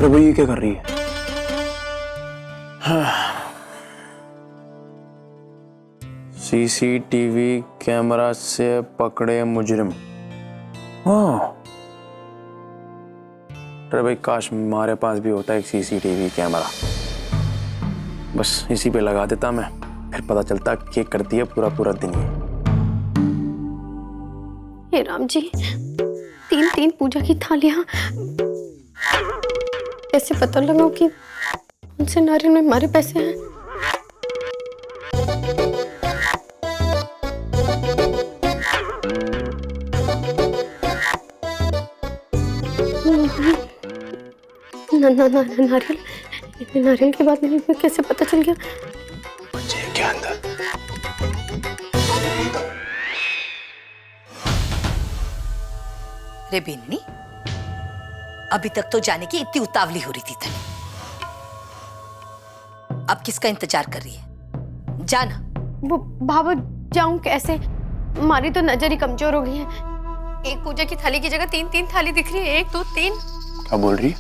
प्रभु ये क्या कर रही है? सीसीटीवी कैमरा से पकड़े मुजरिम। हाँ, अरे भाई काश हमारे पास भी होता एक सीसीटीवी कैमरा, बस इसी पे लगा देता मैं, फिर पता चलता क्या करती है पूरा पूरा दिन ये। हे राम जी, 3 पूजा की थालियां, कैसे पता लगाओ कि उनसे नारियल में हमारे पैसे हैं? नारियल की बात नहीं, कैसे पता चल गया? मुझे क्या अंदर? रे बेननी, अभी तक तो जाने की इतनी उतावली हो रही थी तने, अब किसका इंतजार कर रही है? जाना। वो भाभो जाऊं कैसे? हमारी तो नजर ही कमजोर हो गई है। एक पूजा की थाली की जगह 3 थाली दिख रही है। 1 2 3। क्या बोल रही है?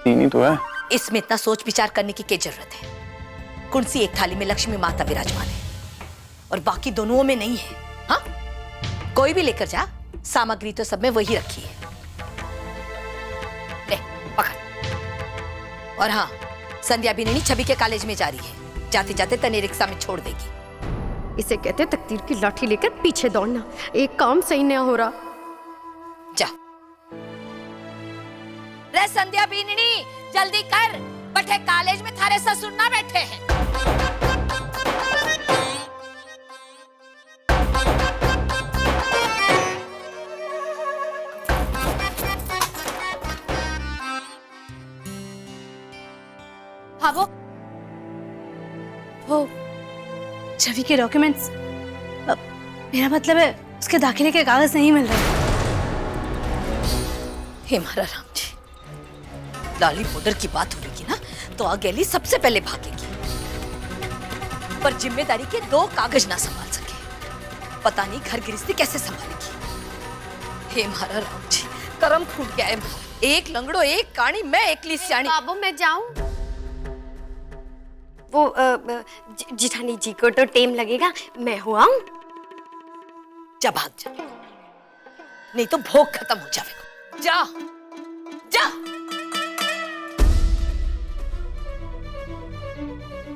3 ही तो है। इसमें इतना सोच विचार करने की क्या जरूरत है? कौन सी एक थाली में लक्ष्मी माता विराजमान है और बाकी दोनों में नहीं है? हाँ, कोई भी लेकर जा, सामग्री तो सब में वही रखी है। ले पकड़। और हाँ, संध्या भी छवि के कॉलेज में जा रही है, जाते जाते तने रिक्शा में छोड़ देगी। इसे कहते तकदीर की लाठी लेकर पीछे दौड़ना। एक काम सही नहीं हो रहा। जा रे संध्या बीननी, जल्दी कर, बटे कॉलेज में थारे ससुर ना बैठे हैं। हाँ वो छवि के डॉक्यूमेंट्स, मेरा मतलब है उसके दाखिले के कागज नहीं मिल रहे। हे महारा राम जी, लाली पाउडर की बात हो रही ना तो अकेली सबसे पहले भागेगी, पर जिम्मेदारी के 2 कागज ना संभाल सके, पता नहीं घर गृहस्थी कैसे संभालेगी। हे महारा राम जी, करम फूट गया है। एक लंगड़ो, एक काणी, मैं एकली सियाणी। बाबू मैं जाऊं? वो जिठानी जी को तो टाइम लगेगा, मैं हुआ हूं। जा भाग जा, नहीं तो भोग खत्म हो जाएगा। जा जा।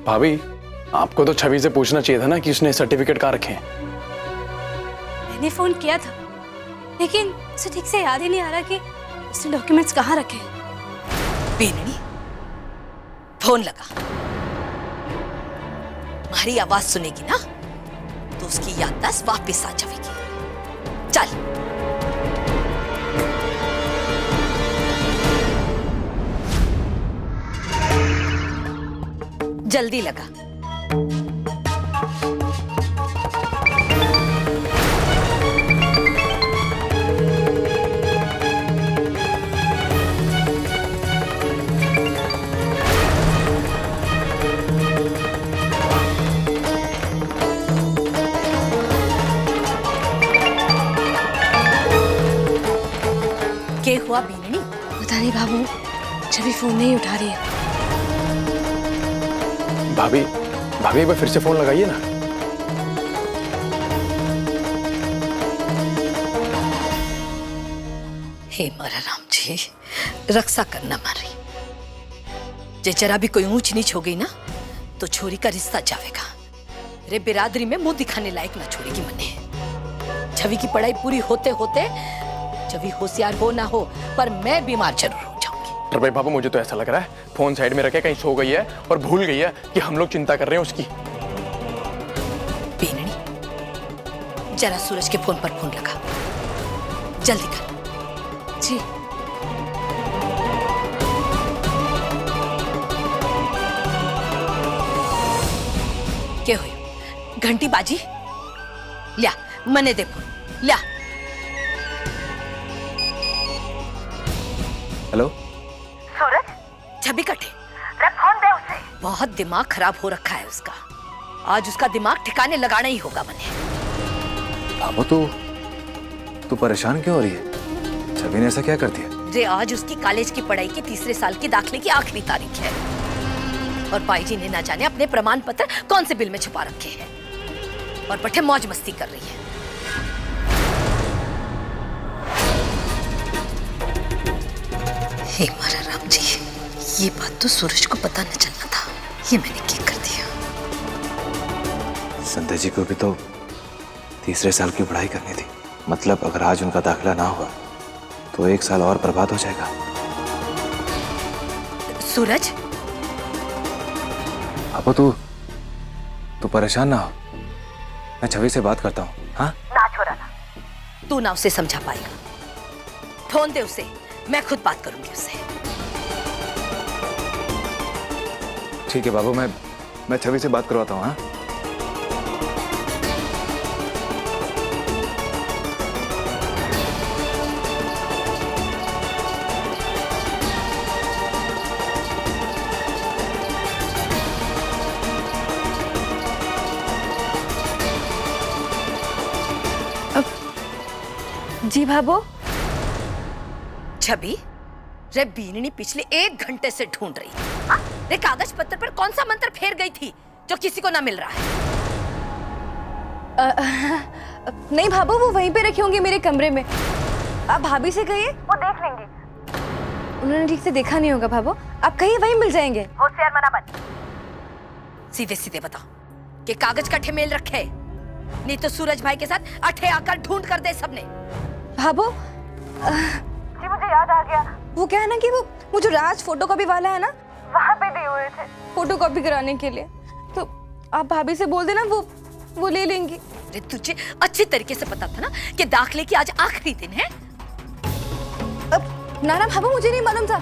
भाभी, आपको तो छवि से पूछना चाहिए था ना कि उसने सर्टिफिकेट कहाँ रखे हैं। मैंने फोन किया था, लेकिन उसे ठीक से याद ही नहीं आ रहा कि उसने डॉक्यूमेंट्स कहाँ रखे हैं। बेननी, फोन लगा, हमारी आवाज सुनेगी ना तो उसकी याददाश्त वापस आ जाएगी। चल। जल्दी लगा। क्या हुआ बीननी? पता नहीं बाबू, छवि फोन नहीं उठा रही है। भाभी, एक बार फिर से फोन लगाइए ना। हे मारा राम जी, रक्षा करना मारी, जे जरा भी कोई ऊंच नीच हो गई ना तो छोरी का रिश्ता जाएगा। रे बिरादरी में मुंह दिखाने लायक ना छोड़ेगी मने। छवि की पढ़ाई पूरी होते होते छवि होशियार हो ना हो, पर मैं बीमार जरूर हो जाऊंगी। पर भाई बाबू, मुझे तो ऐसा लग रहा है फोन साइड में रखे कहीं सो गई है और भूल गई है कि हम लोग चिंता कर रहे हैं उसकी। बेननी, जरा सूरज के फोन पर फोन लगा, जल्दी कर। जी। क्या हुई? घंटी बाजी? लिया मने दे फोन, लिया। हेलो सूरज, छवि कटे, फोन दे उसे। बहुत दिमाग खराब हो रखा है उसका, आज उसका दिमाग ठिकाने लगाना ही होगा मने। बाबू तू परेशान क्यों हो रही है? छवि ने ऐसा क्या कर दिया? रे आज उसकी कॉलेज की पढ़ाई के तीसरे साल की दाखिले की आखिरी तारीख है और बाई जी ने ना जाने अपने प्रमाण पत्र कौन से बिल में छुपा रखे हैं और बठे मौज मस्ती कर रही है। हे मारा राम जी, ये बात तो सूरज को पता न चलना था, ये मैंने क्या कर दिया। संध्या जी को भी तो तीसरे साल की पढ़ाई करनी थी। मतलब अगर आज उनका दाखिला ना हुआ तो 1 साल और बर्बाद हो जाएगा। सूरज, अब तू परेशान ना हो, मैं छवि से बात करता हूँ। हाँ ना छोड़ा ना, तू ना उसे समझा पाएगा। फोन दे उसे, मैं खुद बात करूंगी उससे। ठीक है बाबू, मैं छवि से बात करवाता हूँ। हाँ जी भाभो। छवि, रे बीननी पिछले 1 घंटे से ढूंढ रही है। हाँ? रे कागज पत्र पर कौन सा मंत्र फेर गई थी जो किसी को ना मिल रहा है? नहीं भाभो, वो वहीं पे रखी होंगी मेरे कमरे में। आप भाभी से कहिए, वो देख लेंगी। उन्होंने ठीक से देखा नहीं होगा भाभो, आप कहिए वहीं मिल जाएंगे। होशियार मना बन। सीधे सीधे बताओ कि कागज का ठेमेल रखे, नहीं तो सूरज भाई के साथ अठे आकर ढूंढ कर दे सबने। भाभो जी मुझे याद आ गया, वो क्या है ना कि वो जो राज फोटो कॉपी वाला है ना, वहाँ पे दिए हुए थे फोटो कॉपी कराने के लिए। तो आप भाभी से बोल देना, वो ले लेंगी। अरे तुझे अच्छी तरीके से पता था ना कि दाखिले की आज आखिरी दिन है। ना भाभो, मुझे नहीं मालूम था।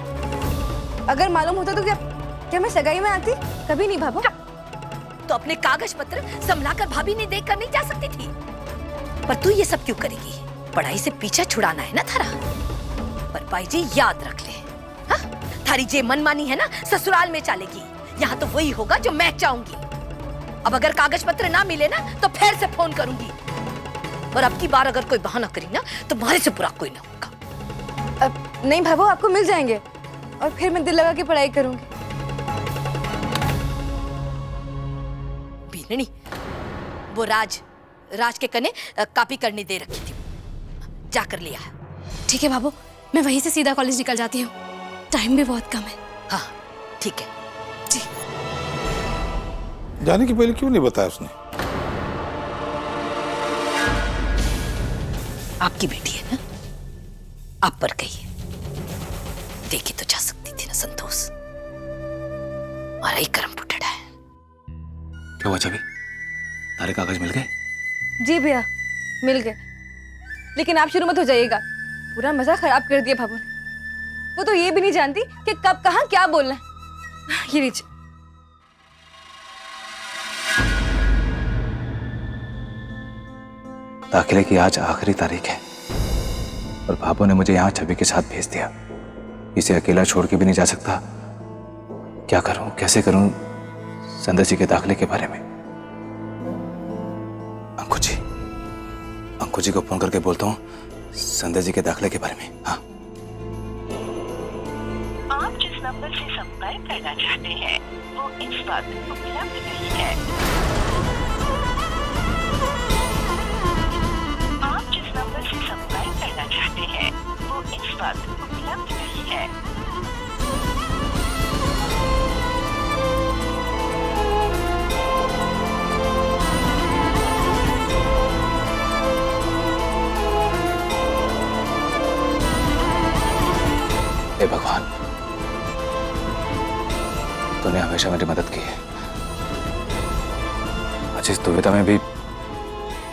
अगर मालूम होता तो क्या मैं सगाई में आती? कभी नहीं भाभो। तो अपने कागज पत्र संभलाकर भाभी ने देख कर नहीं जा सकती थी? पर तू ये सब क्यों करेगी? पढ़ाई से पीछा छुड़ाना है ना थारा। पर भाई जी याद रख ले, हाँ? थारी जे मनमानी है ना ससुराल में चलेगी, यहाँ तो वही होगा जो मैं चाहूंगी। अब अगर कागज पत्र ना मिले ना तो फिर से फोन करूंगी, और अब की बार अगर कोई बहाना करी ना तो तुम्हारे से बुरा कोई ना होगा। नहीं भाभो, आपको मिल जाएंगे और फिर मैं दिल लगा के पढ़ाई करूंगी। बीननी, वो राज के कने कॉपी करने दे रखी थी, जाकर लिया है। ठीक है भाभो, मैं वहीं से सीधा कॉलेज निकल जाती हूँ, टाइम भी बहुत कम है। हाँ ठीक है। जी। जाने के पहले क्यों नहीं बताया उसने? आपकी बेटी है ना, आप पर गई है, देखी तो जा सकती थी ना संतोष। हमारा ही कर्म फुटड़ा है। क्या हुआ छवि, तारे कागज मिल गए? जी भैया मिल गए, लेकिन आप शुरू मत हो जाइएगा, पूरा मजा खराब कर दिया भाभो ने। वो तो ये भी नहीं जानती कि कब कहाँ क्या बोलना है। ये लीजिए। दाखिले की आज आखिरी तारीख है और भाभो ने मुझे यहाँ छवि के साथ भेज दिया। इसे अकेला छोड़ के भी नहीं जा सकता। क्या करूं, कैसे करूं संध्या जी के दाखिले के बारे में? अंकु जी को फोन करके बोलता हूँ संध्या जी के दाखिले के बारे में। हाँ, आप जिस नंबर से संपर्क करना चाहते हैं वो इस वक्त उपलब्ध नहीं है। आप जिस नंबर से संपर्क करना चाहते हैं वो इस वक्त उपलब्ध नहीं है। हे भगवान, तूने हमेशा मेरी मदद की है। आज इस दुविधा में भी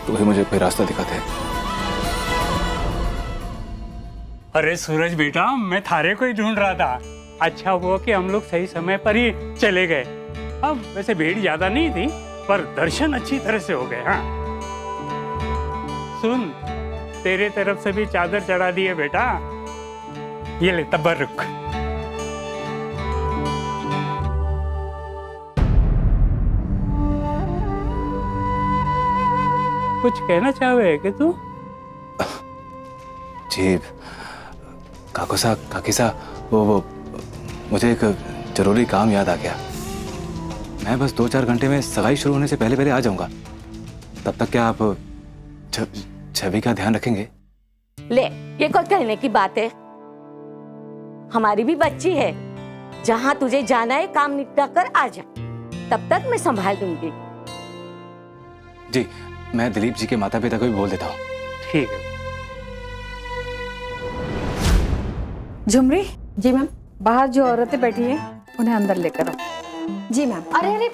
तू ही मुझे कोई रास्ता दिखाते है। अरे सूरज बेटा, मैं थारे को ही ढूंढ रहा था। अच्छा हुआ कि हम लोग सही समय पर ही चले गए। अब वैसे भीड़ ज्यादा नहीं थी, पर दर्शन अच्छी तरह से हो गए। हाँ सुन, तेरे तरफ से भी चादर चढ़ा दी है बेटा, ये ले तबर्रुक। कुछ कहना चाहे कि तू? जी, काकोसा काकीसा वो मुझे एक जरूरी काम याद आ गया। मैं बस 2-4 घंटे में सगाई शुरू होने से पहले पहले आ जाऊंगा। तब तक क्या आप छवि का ध्यान रखेंगे? ले, ये कोई कहने की बात है? हमारी भी बच्ची है। जहाँ तुझे जाना है काम निपटा कर आ जा, तब तक मैं संभाल दूंगी। जी, मैं दिलीप जी के माता पिता को भी बोल देता हूँ। ठीक है। झुमरी, जी मैम। बाहर जो औरतें बैठी हैं उन्हें अंदर लेकर आओ। जी मैम। अरे अरे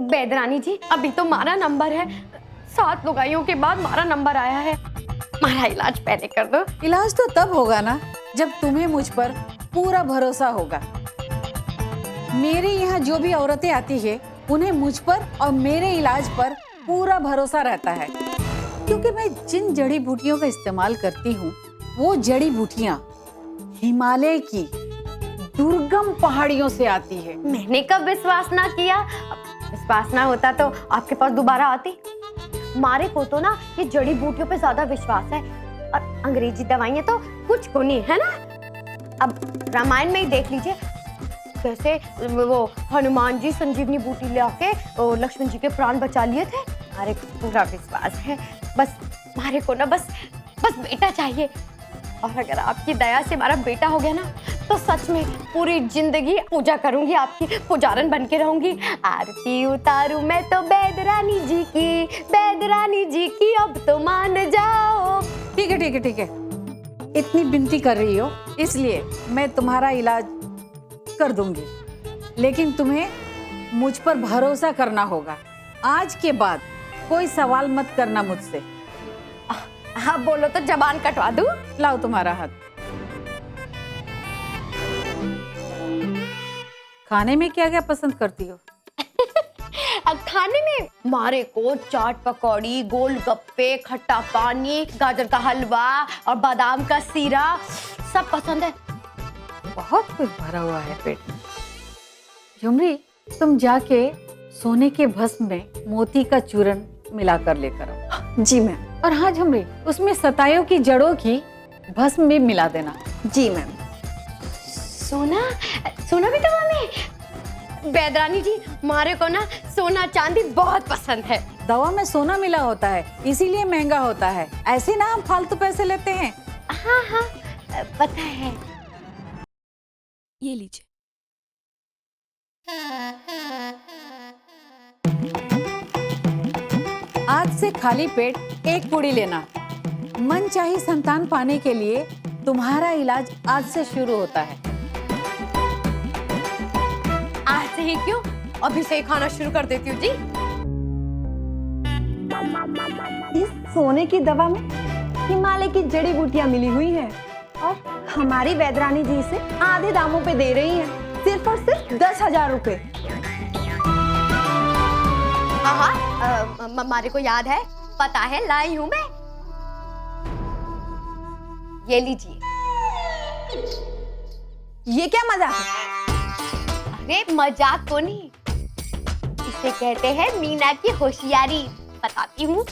बेदरानी जी, अभी तो मारा नंबर है। 7 लुगाइयों के बाद मारा नंबर आया है। मारा इलाज पहले कर दो। इलाज तो तब होगा ना जब तुम्हें मुझ पर पूरा भरोसा होगा। मेरे यहाँ जो भी औरतें आती है उन्हें मुझ पर और मेरे इलाज पर पूरा भरोसा रहता है, क्योंकि मैं जिन जड़ी बूटियों का इस्तेमाल करती हूँ वो जड़ी बूटियाँ हिमालय की दुर्गम पहाड़ियों से आती है। मैंने कब विश्वास ना किया? विश्वास ना होता तो आपके पास दोबारा आती। मारे को तो ना ये जड़ी बूटियों पे ज्यादा विश्वास है, और अंग्रेजी दवाइयाँ तो कुछ को नहीं है ना। अब रामायण में ही देख लीजिए, कैसे वो हनुमान जी संजीवनी बूटी लाके लक्ष्मण जी के प्राण बचा लिए थे। मारे को पूरा विश्वास है। बस मारे को ना बस बेटा चाहिए, और अगर आपकी दया से हमारा बेटा हो गया ना तो सच में पूरी जिंदगी पूजा करूंगी, आपकी पुजारन बन के रहूंगी। आरती उतारू मैं तो बेदरानी जी की, अब तो मान जाओ। ठीक है ठीक है ठीक है, इतनी विनती कर रही हो इसलिए मैं तुम्हारा इलाज कर दूंगी, लेकिन तुम्हें मुझ पर भरोसा करना होगा। आज के बाद कोई सवाल मत करना मुझसे। हाँ बोलो तो जबान कटवा दूं। लाओ तुम्हारा हाथ। खाने में क्या क्या पसंद करती हो? खाने में मारे को चाट पकौड़ी, गोलगप्पे, खट्टा पानी, गाजर का हलवा और बादाम का सीरा सब पसंद है। बहुत कुछ भरा हुआ है पेट में। झुमरी, तुम जाके सोने के भस्म में मोती का चूरन मिलाकर लेकर आओ। जी मैम। और हाँ झुमरी, उसमें सतायों की जड़ों की भस्म भी मिला देना। जी मैम। सोना भी दवा में? बेदरानी जी, मारे को ना सोना चांदी बहुत पसंद है। दवा में सोना मिला होता है, इसीलिए महंगा होता है। ऐसे ना हम फालतू पैसे लेते हैं। हाँ हाँ पता है। ये लीजिए। आज से खाली पेट एक पूड़ी लेना। मनचाही संतान पाने के लिए तुम्हारा इलाज आज से शुरू होता है। आज से ही क्यों, अभी से ही खाना शुरू कर देती हूँ जी। इस सोने की दवा में हिमालय की जड़ी बूटियां मिली हुई हैं, और हमारी वेदरानी जी इसे आधे दामों पे दे रही हैं, सिर्फ और सिर्फ 10,000 रुपए। हाँ मारे को याद है, पता है लाई हूँ मैं। ये लीजिए। ये क्या मजाक है? अरे मजाक को नहीं, इसे कहते हैं मीना की होशियारी। बताती हूँ।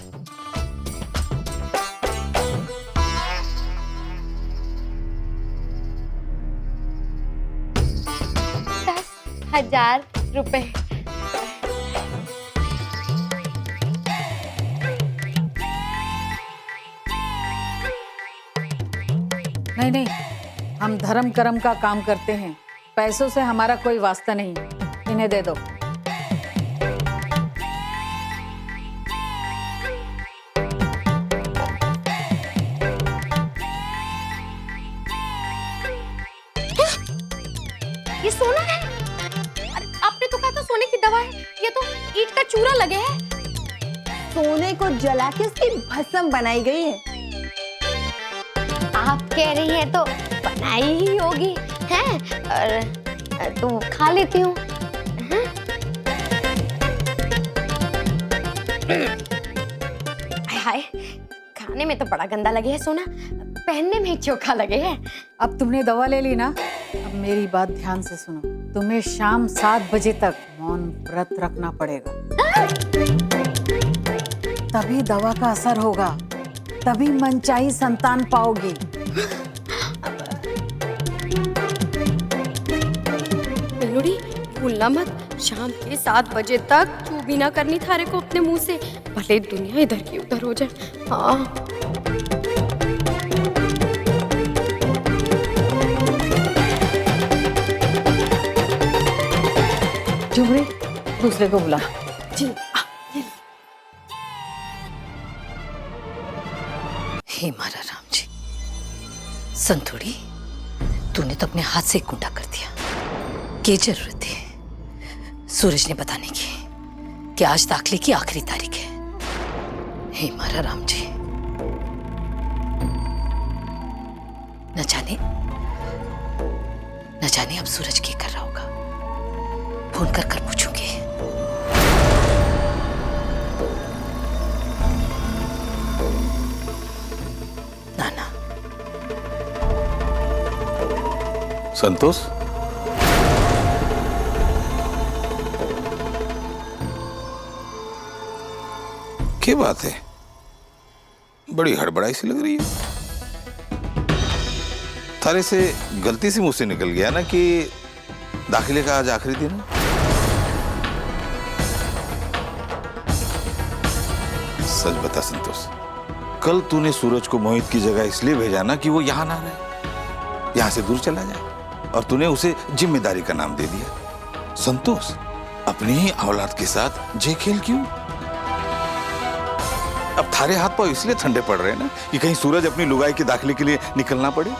₹10,000। नहीं नहीं, हम धर्म कर्म का काम करते हैं, पैसों से हमारा कोई वास्ता नहीं। इन्हें दे दो। ये सोना है? अरे आपने तो कहा था सोने की दवा है, ये तो ईंट का चूरा लगे है। सोने को जला के उसकी भस्म बनाई गई है। आप कह रही हैं तो बनाई ही होगी, हैं? और तो खा लेती हूँ। हाय, खाने में तो बड़ा गंदा लगे है सोना, पहनने में चोखा लगे है। अब तुमने दवा ले ली ना, अब मेरी बात ध्यान से सुनो। तुम्हें शाम 7 बजे तक मौन व्रत रखना पड़ेगा, तभी दवा का असर होगा, तभी मनचाही संतान पाओगी। भूलना मत, शाम के 7 बजे तक चू भी ना करनी थारे को अपने मुंह से, भले दुनिया इधर की उधर हो जाए। हाँ झुमरी, दूसरे को बुला। जी। हे मारा राम जी, संतोड़ी तूने तो अपने हाथ से कूटा कर दिया। क्या जरूरत है सूरज ने बताने की कि आज दाखिले की आखिरी तारीख है? हे मारा राम जी, न जाने अब सूरज क्या कर रहा होगा। फोन कर कर पूछूंगी। नाना। संतोष, क्या बात है? बड़ी हड़बड़ाई सी लग रही है। थारे से गलती से मुंह से निकल गया ना कि दाखिले का आज आखिरी दिन है। सच बता संतोष, कल तूने सूरज को मोहित की जगह इसलिए भेजा ना कि वो यहां ना रहे, यहां से दूर चला जाए, और तूने उसे जिम्मेदारी का नाम दे दिया। संतोष, अपनी ही औलाद के साथ जे खेल क्यों? अब थारे हाथ पांव इसलिए ठंडे पड़ रहे हैं ना कि कहीं सूरज अपनी लुगाई के दाखिले के लिए निकलना पड़े।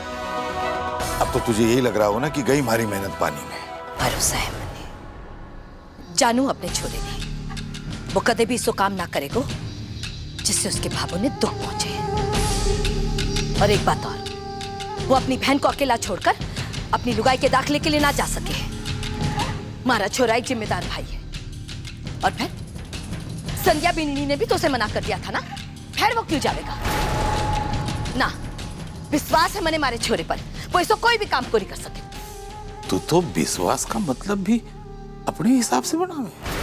अब तो तुझे यही लग रहा हो ना कि गई हमारी मेहनत पानी में। भरोसा है मने, जानू अपने छोरे ने, वो कदे भी इसको काम ना करेगो जिससे उसके भाभों ने दुख पहुंचे। और एक बात और, वो अपनी बहन को अकेला छोड़कर अपनी लुगाई के दाखिले के लिए ना जा सके। मारा छोरा एक जिम्मेदार भाई है। और फिर संध्या बिन्नी ने भी तो उसे मना कर दिया था ना, फिर वो क्यों जाएगा? ना, विश्वास है मैंने मारे छोरे पर, वो इसको कोई भी काम को नहीं कर सके। तू तो विश्वास का मतलब भी अपने हिसाब से बनावे।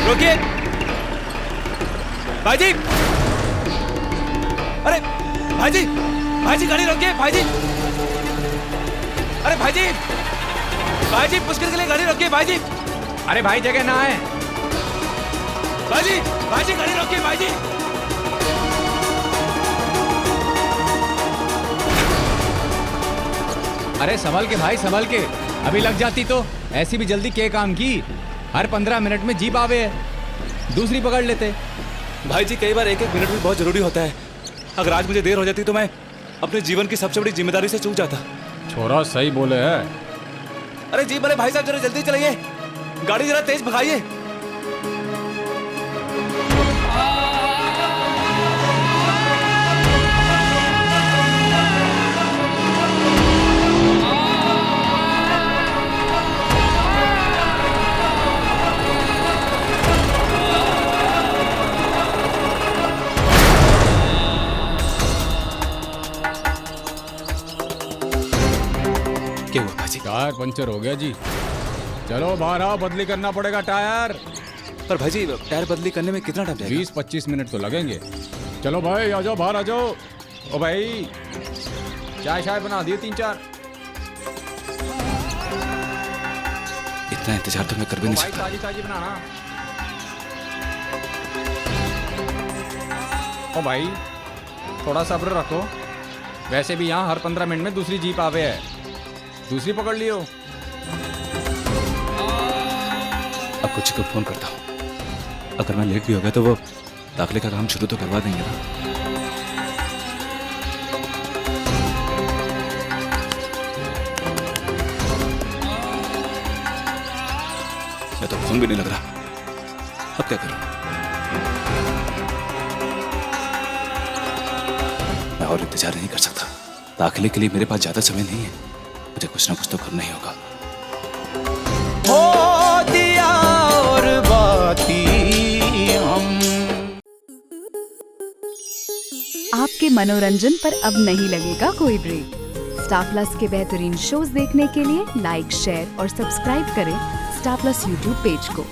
रोकिए भाईजी, अरे भाईजी, भाईजी गाड़ी रोकिए भाईजी, अरे भाईजी, भाईजी पुष्कर के लिए गाड़ी रोकिए भाईजी, अरे भाई जगह ना है भाईजी, भाईजी गाड़ी रोकिए भाईजी। अरे संभल के भाई, संभल के, अभी लग जाती तो ऐसी भी जल्दी क्या काम की? हर 15 मिनट में जीप आवे है, दूसरी पकड़ लेते। भाई जी कई बार एक एक मिनट भी बहुत जरूरी होता है। अगर आज मुझे देर हो जाती तो मैं अपने जीवन की सबसे बड़ी जिम्मेदारी से चूक जाता। छोरा सही बोले है। अरे जी बड़े भाई साहब जरा जल्दी चलाइए, गाड़ी जरा तेज भगाइए। क्या हुआ भाजी? टायर पंचर हो गया जी। चलो बाहर आओ, बदली करना पड़ेगा टायर। पर भाजी टायर बदली करने में कितना टाइम जाएगा? 20-25 मिनट तो लगेंगे। चलो भाई आ जाओ, बाहर आ जाओ। ओ भाई चाय शाय बना दिए 3-4। इतना इंतजार तो मैं कर भी नहीं सकता। ताजी ताजी बनाना। ओ भाई थोड़ा सब्र रखो, वैसे भी यहाँ हर 15 मिनट में दूसरी जीप आवे है, दूसरी पकड़ लियो। अब कुछ को फोन करता हूँ, अगर मैं लेट भी हो गया तो वो दाखिले का काम शुरू तो करवा देंगे ना। मैं तो फोन भी नहीं लग रहा, अब क्या करूं? मैं और इंतजार नहीं कर सकता। दाखिले के लिए मेरे पास ज्यादा समय नहीं है, मुझे कुछ ना कुछ तो करना ही होगा। हो दिया और बाती हम। आपके मनोरंजन पर अब नहीं लगेगा कोई ब्रेक। स्टार प्लस के बेहतरीन शोज देखने के लिए लाइक, शेयर और सब्सक्राइब करें स्टार प्लस यूट्यूब पेज को।